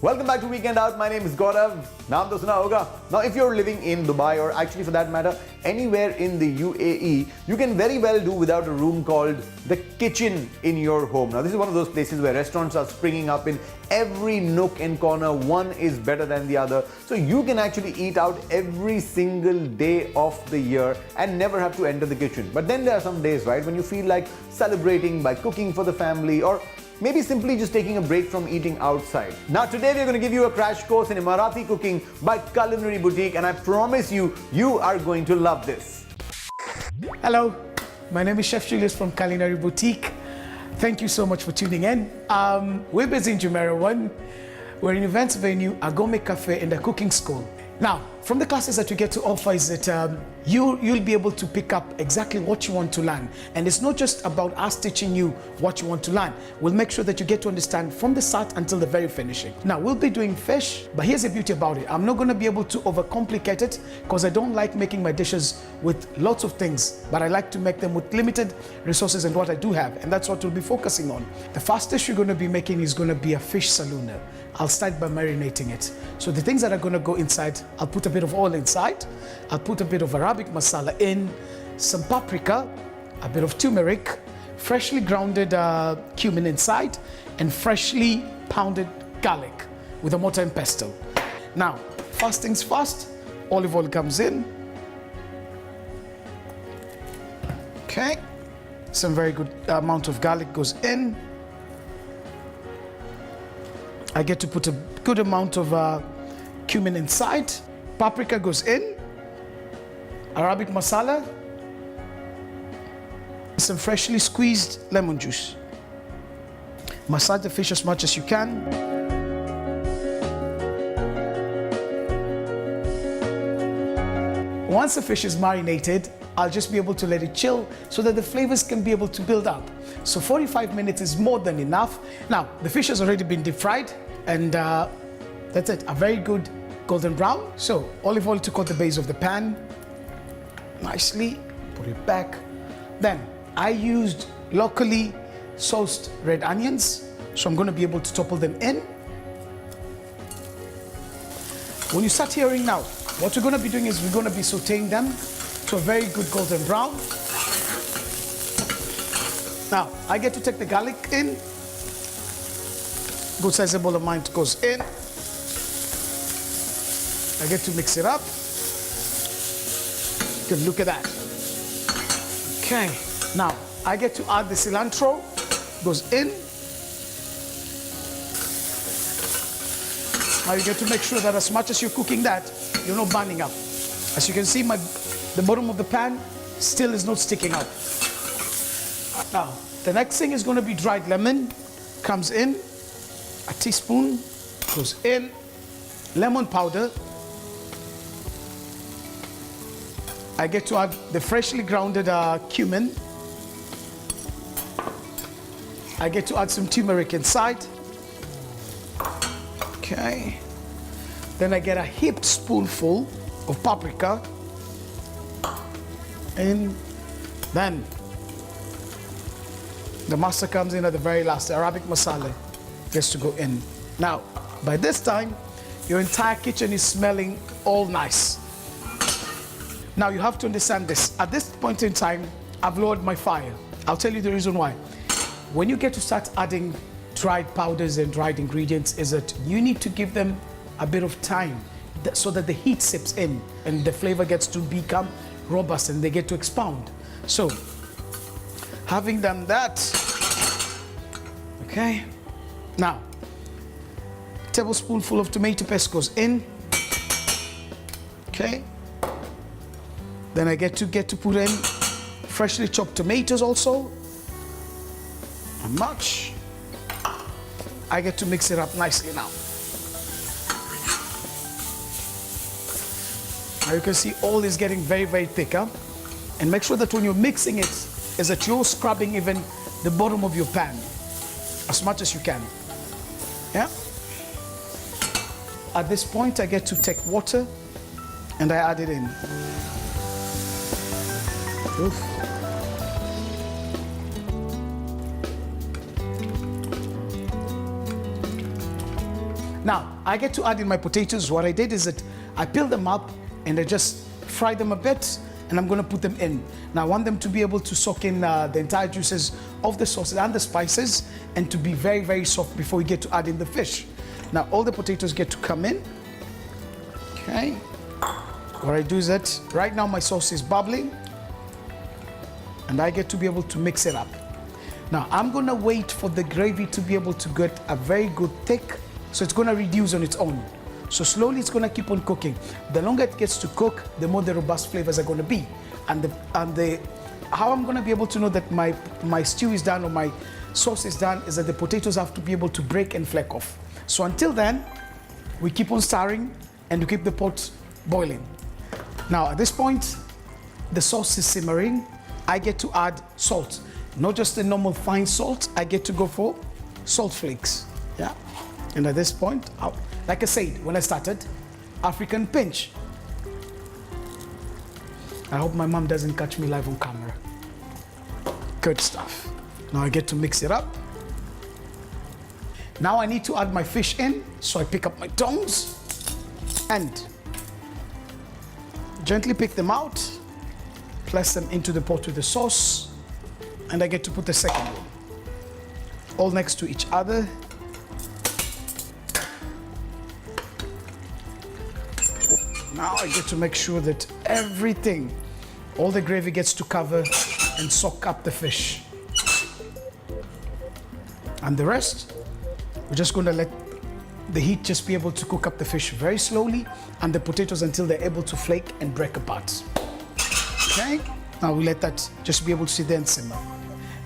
Welcome back to Weekend Out. My name is Gaurav. नाम तो सुना होगा. Now, if you're living in Dubai or actually for that matter anywhere in the UAE, you can very well do without a room called the kitchen in your home. Now, this is one of those places where restaurants are springing up in every nook and corner. One is better than the other. So you can actually eat out every single day of the year and never have to enter the kitchen. But then there are some days, right, when you feel like celebrating by cooking for the family or maybe simply just taking a break from eating outside. Now today we're going to give you a crash course in Emirati cooking by Culinary Boutique, and I promise you, you are going to love this. Hello, my name is Chef Julius from Culinary Boutique. Thank you so much for tuning in. We're based in Jumeirah 1. We're in events venue, a gourmet cafe and a cooking school. Now, from the classes that we get to offer is that you'll be able to pick up exactly what you want to learn. And it's not just about us teaching you what you want to learn. We'll make sure that you get to understand from the start until the very finishing. Now, we'll be doing fish, but here's the beauty about it. I'm not going to be able to overcomplicate it because I don't like making my dishes with lots of things, but I like to make them with limited resources and what I do have. And that's what we'll be focusing on. The first dish you're going to be making is going to be a fish saluna. I'll start by marinating it. So the things that are going to go inside, I'll put a bit of oil inside. I'll put a bit of Arabic masala in, some paprika, a bit of turmeric, freshly grounded cumin inside, and freshly pounded garlic with a mortar and pestle. Now, first things first, olive oil comes in. Okay, some very good amount of garlic goes in. I get to put a good amount of cumin inside. Paprika goes in. Arabic masala. Some freshly squeezed lemon juice. Massage the fish as much as you can. Once the fish is marinated, I'll just be able to let it chill so that the flavors can be able to build up. So 45 minutes is more than enough. Now, the fish has already been deep fried and that's it, a very good golden brown. So olive oil to coat the base of the pan. Nicely, put it back. Then I used locally sourced red onions. So I'm gonna be able to topple them in. When you start hearing now, what we're gonna be doing is we're gonna be sauteing them to a very good golden brown. Now, I get to take the garlic in. Good sizable amount goes in. I get to mix it up. Good, look at that. Okay, now I get to add the cilantro. Goes in. Now you get to make sure that as much as you're cooking that, you're not burning up. As you can see, the bottom of the pan still is not sticking out. Now, the next thing is going to be dried lemon. Comes in, a teaspoon goes in, lemon powder. I get to add the freshly grounded cumin. I get to add some turmeric inside. Okay. Then I get a heaped spoonful of paprika. And then the mustard comes in at the very last. The Arabic masala gets to go in. Now, by this time, your entire kitchen is smelling all nice. Now, you have to understand this. At this point in time, I've lowered my fire. I'll tell you the reason why. When you get to start adding dried powders and dried ingredients, is that you need to give them a bit of time so that the heat seeps in and the flavor gets to become robust and they get to expound. So, having done that, okay, now, tablespoonful of tomato paste goes in, okay. Then I get to put in freshly chopped tomatoes also, not much. I get to mix it up nicely now. Now you can see all is getting very, very thicker. And make sure that when you're mixing it, is that you're scrubbing even the bottom of your pan as much as you can. Yeah? At this point, I get to take water and I add it in. Oof. Now, I get to add in my potatoes. What I did is that I peeled them up and I just fried them a bit, and I'm gonna put them in. Now I want them to be able to soak in the entire juices of the sauces and the spices, and to be very, very soft before we get to add in the fish. Now all the potatoes get to come in. Okay. What I do is that right now my sauce is bubbling, and I get to be able to mix it up. Now I'm gonna wait for the gravy to be able to get a very good thick, so it's gonna reduce on its own. So slowly it's gonna keep on cooking. The longer it gets to cook, the more the robust flavors are gonna be. And how I'm gonna be able to know that my stew is done or my sauce is done is that the potatoes have to be able to break and flake off. So until then, we keep on stirring and we keep the pot boiling. Now at this point, the sauce is simmering. I get to add salt. Not just the normal fine salt, I get to go for salt flakes. Yeah. And at this point, like I said when I started, African pinch. I hope my mom doesn't catch me live on camera. Good stuff. Now I get to mix it up. Now I need to add my fish in, so I pick up my tongs and gently pick them out, place them into the pot with the sauce, and I get to put the second one all next to each other. Now I get to make sure that everything, all the gravy gets to cover and soak up the fish. And the rest, we're just going to let the heat just be able to cook up the fish very slowly and the potatoes until they're able to flake and break apart. Okay? Now we let that just be able to sit there and simmer.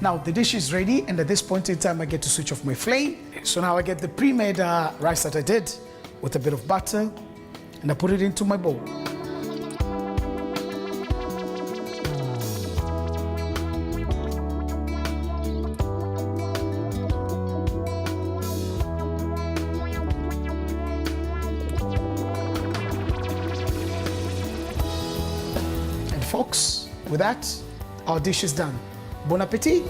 Now the dish is ready, and at this point in time I get to switch off my flame. So now I get the pre-made rice that I did with a bit of butter, and I put it into my bowl. And folks, with that, our dish is done. Bon appetit!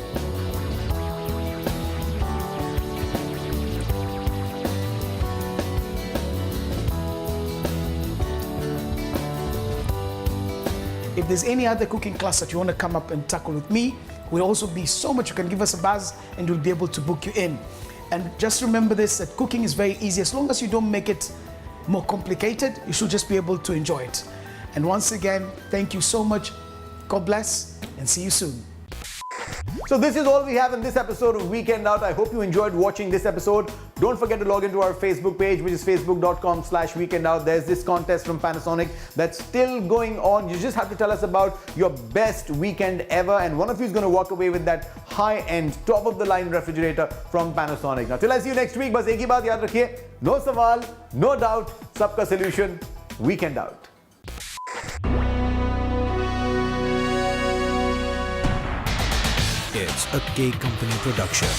If there's any other cooking class that you want to come up and tackle with me, we'll also be so much. You can give us a buzz and we'll be able to book you in. And just remember this, that cooking is very easy. As long as you don't make it more complicated, you should just be able to enjoy it. And once again, thank you so much. God bless, and see you soon. So this is all we have in this episode of Weekend Out. I hope you enjoyed watching this episode. Don't forget to log into our Facebook page, which is facebook.com/weekendout. There's this contest from Panasonic that's still going on. You just have to tell us about your best weekend ever, and one of you is going to walk away with that high-end, top-of-the-line refrigerator from Panasonic. Now, till I see you next week, bas ek hi baat yaad rakhiye, no sawal, no doubt, sabka solution, Weekend Out. It's a K Company production.